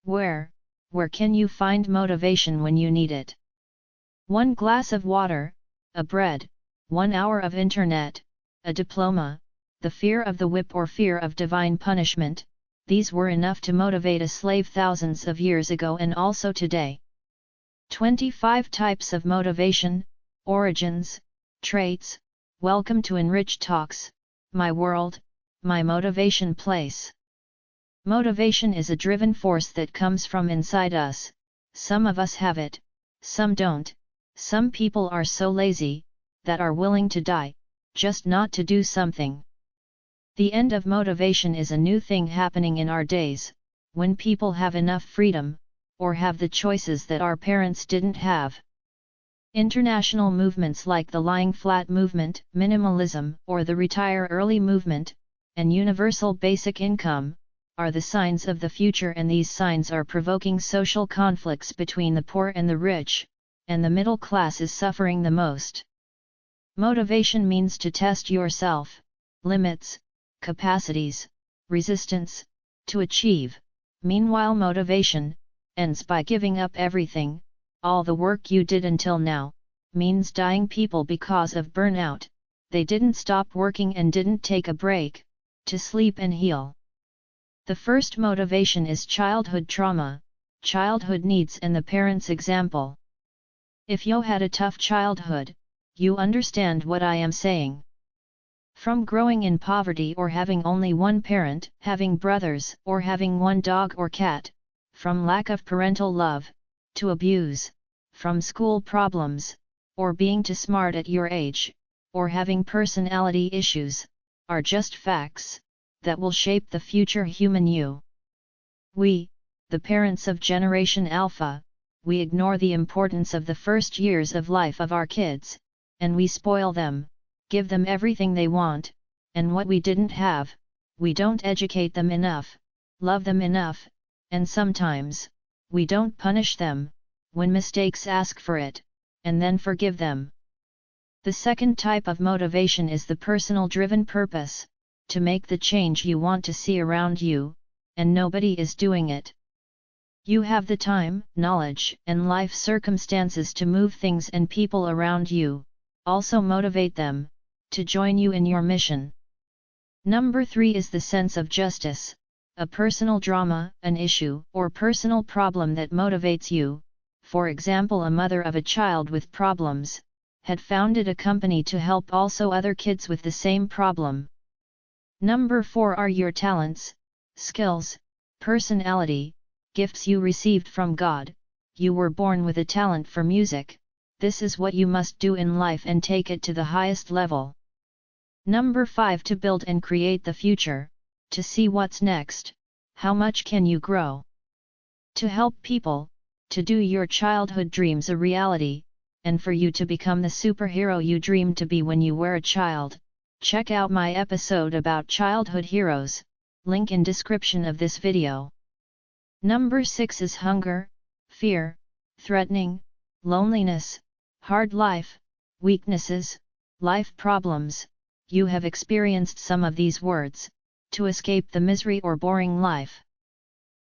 Where can you find motivation when you need it? One glass of water, a bread, 1 hour of internet, a diploma, the fear of the whip or fear of divine punishment, these were enough to motivate a slave thousands of years ago and also today. 25 types of motivation, origins, traits. Welcome to Enrich Talks, my world, my motivation place. Motivation is a driven force that comes from inside us. Some of us have it, some don't. Some people are so lazy, that are willing to die, just not to do something. The end of motivation is a new thing happening in our days, when people have enough freedom, or have the choices that our parents didn't have. International movements like the lying flat movement, minimalism, or the retire early movement, and universal basic income, are the signs of the future, and these signs are provoking social conflicts between the poor and the rich, and the middle class is suffering the most. Motivation means to test yourself, limits, capacities, resistance, to achieve. Meanwhile, motivation ends by giving up everything, all the work you did until now, means dying people because of burnout. They didn't stop working and didn't take a break, to sleep and heal. The first motivation is childhood trauma, childhood needs and the parent's example. If you had a tough childhood, you understand what I am saying. From growing in poverty or having only one parent, having brothers, or having one dog or cat, from lack of parental love, to abuse, from school problems, or being too smart at your age, or having personality issues, are just facts that will shape the future human you. We, the parents of Generation Alpha, we ignore the importance of the first years of life of our kids, and we spoil them, give them everything they want, and what we didn't have. We don't educate them enough, love them enough, and sometimes, we don't punish them, when mistakes ask for it, and then forgive them. The second type of motivation is the personal driven purpose, to make the change you want to see around you, and nobody is doing it. You have the time, knowledge, and life circumstances to move things and people around you, also motivate them, to join you in your mission. Number 3 is the sense of justice, a personal drama, an issue, or personal problem that motivates you. For example, a mother of a child with problems, had founded a company to help also other kids with the same problem. Number 4 are your talents, skills, personality, gifts you received from God. You were born with a talent for music. This is what you must do in life and take it to the highest level. Number 5 to build and create the future, to see what's next, how much can you grow. To help people, to do your childhood dreams a reality, and for you to become the superhero you dreamed to be when you were a child. Check out my episode about childhood heroes, link in description of this video. Number 6 is hunger, fear, threatening, loneliness, hard life, weaknesses, life problems. You have experienced some of these words, to escape the misery or boring life.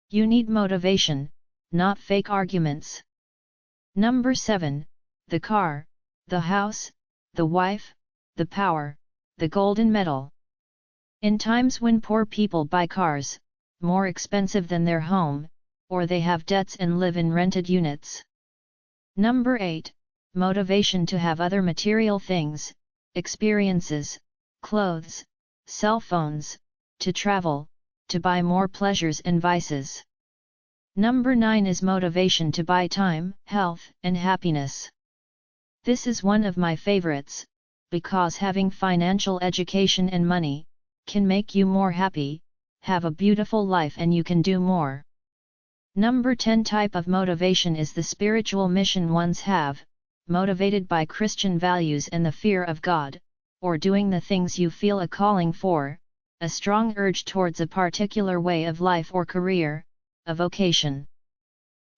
You need motivation, not fake arguments. Number 7, the car, the house, the wife, the power, the golden medal. In times when poor people buy cars, more expensive than their home, or they have debts and live in rented units. Number 8, motivation to have other material things, experiences, clothes, cell phones, to travel, to buy more pleasures and vices. Number 9 is motivation to buy time, health, and happiness. This is one of my favorites, because having financial education and money, can make you more happy, have a beautiful life, and you can do more. Number 10 type of motivation is the spiritual mission ones have, motivated by Christian values and the fear of God, or doing the things you feel a calling for, a strong urge towards a particular way of life or career, a vocation.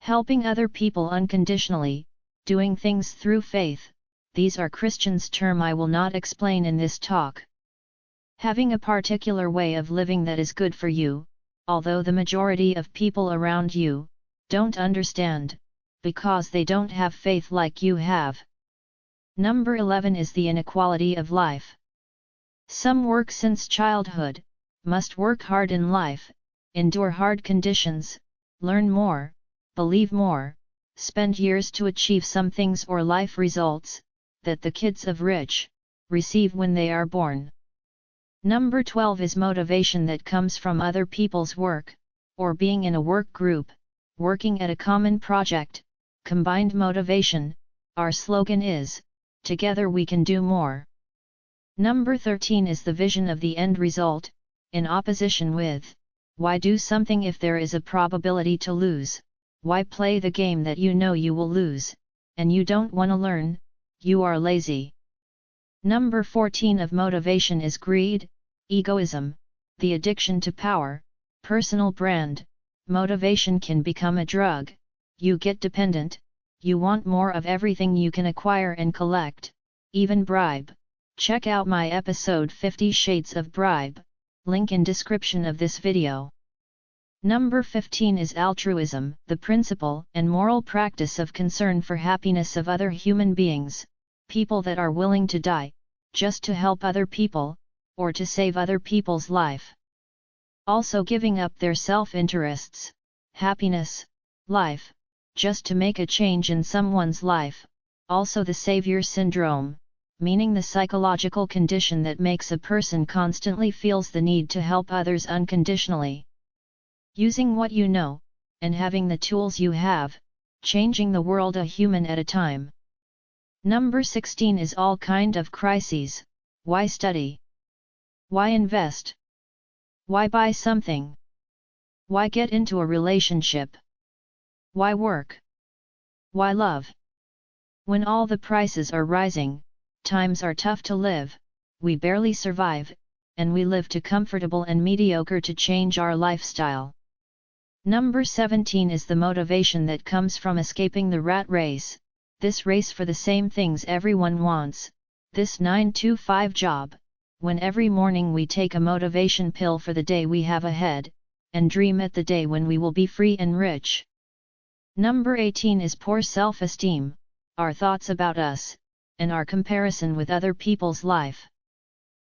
Helping other people unconditionally, doing things through faith, these are Christians' term I will not explain in this talk. Having a particular way of living that is good for you, although the majority of people around you, don't understand, because they don't have faith like you have. Number 11 is the inequality of life. Some work since childhood, must work hard in life, endure hard conditions, learn more, believe more, spend years to achieve some things or life results, that the kids of rich, receive when they are born. Number 12 is motivation that comes from other people's work, or being in a work group, working at a common project, combined motivation. Our slogan is, together we can do more. Number 13 is the vision of the end result, in opposition with, why do something if there is a probability to lose, why play the game that you know you will lose, and you don't want to learn, you are lazy. Number 14 of motivation is greed, egoism, the addiction to power, personal brand. Motivation can become a drug, you get dependent, you want more of everything you can acquire and collect, even bribe. Check out my episode 50 Shades of Bribe, link in description of this video. Number 15 is altruism, the principle and moral practice of concern for happiness of other human beings, people that are willing to die, just to help other people, or to save other people's life. Also giving up their self-interests, happiness, life, just to make a change in someone's life. Also the savior syndrome, meaning the psychological condition that makes a person constantly feels the need to help others unconditionally. Using what you know, and having the tools you have, changing the world a human at a time. Number 16 is all kind of crises. Why study? Why invest? Why buy something? Why get into a relationship? Why work? Why love? When all the prices are rising, times are tough to live, we barely survive, and we live too comfortable and mediocre to change our lifestyle. Number 17 is the motivation that comes from escaping the rat race, this race for the same things everyone wants, this 9-to-5 job, when every morning we take a motivation pill for the day we have ahead, and dream at the day when we will be free and rich. Number 18 is poor self-esteem, our thoughts about us, and our comparison with other people's life.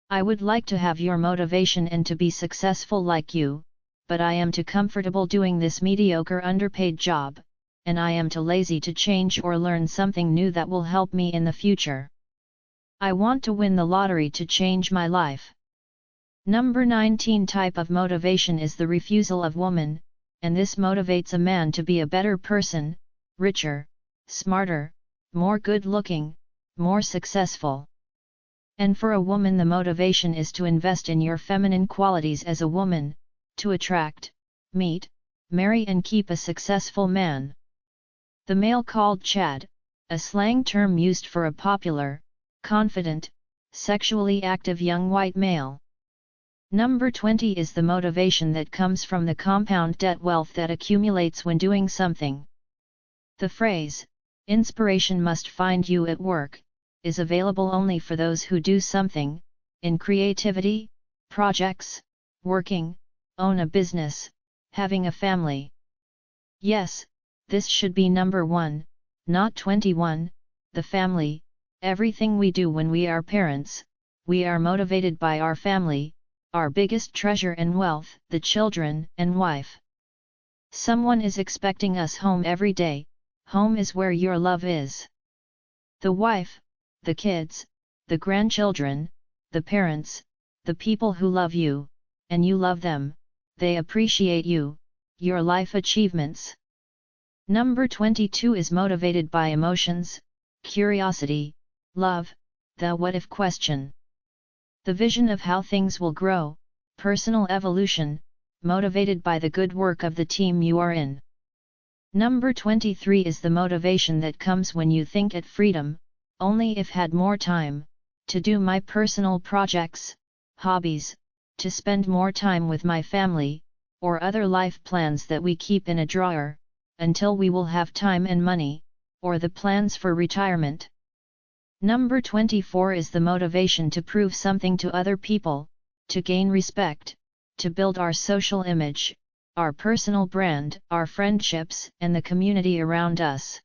I would like to have your motivation and to be successful like you, but I am too comfortable doing this mediocre underpaid job, and I am too lazy to change or learn something new that will help me in the future. I want to win the lottery to change my life. Number 19 type of motivation is the refusal of woman, and this motivates a man to be a better person, richer, smarter, more good-looking, more successful. And for a woman the motivation is to invest in your feminine qualities as a woman, to attract, meet, marry and keep a successful man. The male called Chad, a slang term used for a popular, confident, sexually active young white male. Number 20 is the motivation that comes from the compound debt wealth that accumulates when doing something. The phrase, inspiration must find you at work, is available only for those who do something, in creativity, projects, working, own a business, having a family. Yes, this should be number 1, not 21, the family. Everything we do when we are parents, we are motivated by our family, our biggest treasure and wealth, the children and wife. Someone is expecting us home every day, home is where your love is. The wife, the kids, the grandchildren, the parents, the people who love you, and you love them, they appreciate you, your life achievements. Number 22 is motivated by emotions, curiosity, love, the what-if question. The vision of how things will grow, personal evolution, motivated by the good work of the team you are in. Number 23 is the motivation that comes when you think at freedom, only if had more time, to do my personal projects, hobbies, to spend more time with my family, or other life plans that we keep in a drawer, until we will have time and money, or the plans for retirement. Number 24 is the motivation to prove something to other people, to gain respect, to build our social image, our personal brand, our friendships, and the community around us.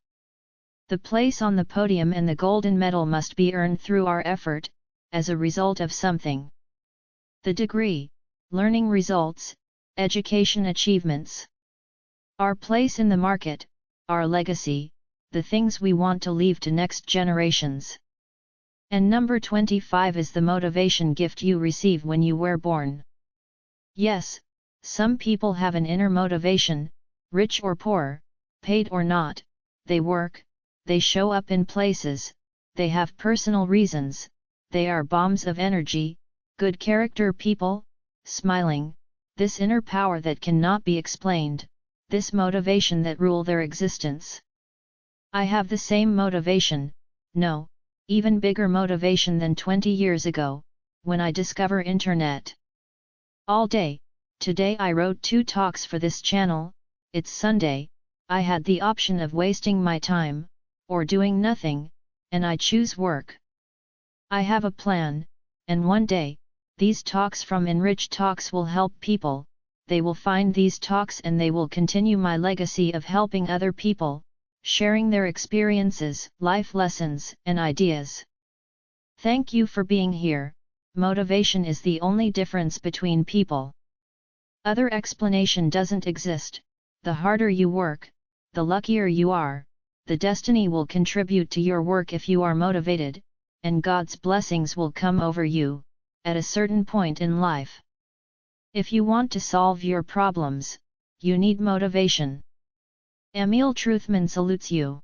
The place on the podium and the golden medal must be earned through our effort, as a result of something. The degree, learning results, education achievements. Our place in the market, our legacy, the things we want to leave to next generations. And number 25 is the motivation gift you receive when you were born. Yes, some people have an inner motivation, rich or poor, paid or not, they work, they show up in places, they have personal reasons, they are bombs of energy, good character people, smiling, this inner power that cannot be explained, this motivation that rule their existence. I have the same motivation, no, even bigger motivation than 20 years ago, when I discover internet. All day, today I wrote 2 talks for this channel, it's Sunday, I had the option of wasting my time, or doing nothing, and I choose work. I have a plan, and one day, these talks from Enrich Talks will help people, they will find these talks and they will continue my legacy of helping other people, sharing their experiences, life lessons, and ideas. Thank you for being here. Motivation is the only difference between people. Other explanation doesn't exist. The harder you work, the luckier you are, the destiny will contribute to your work if you are motivated, and God's blessings will come over you, at a certain point in life. If you want to solve your problems, you need motivation. Emil Truthman salutes you.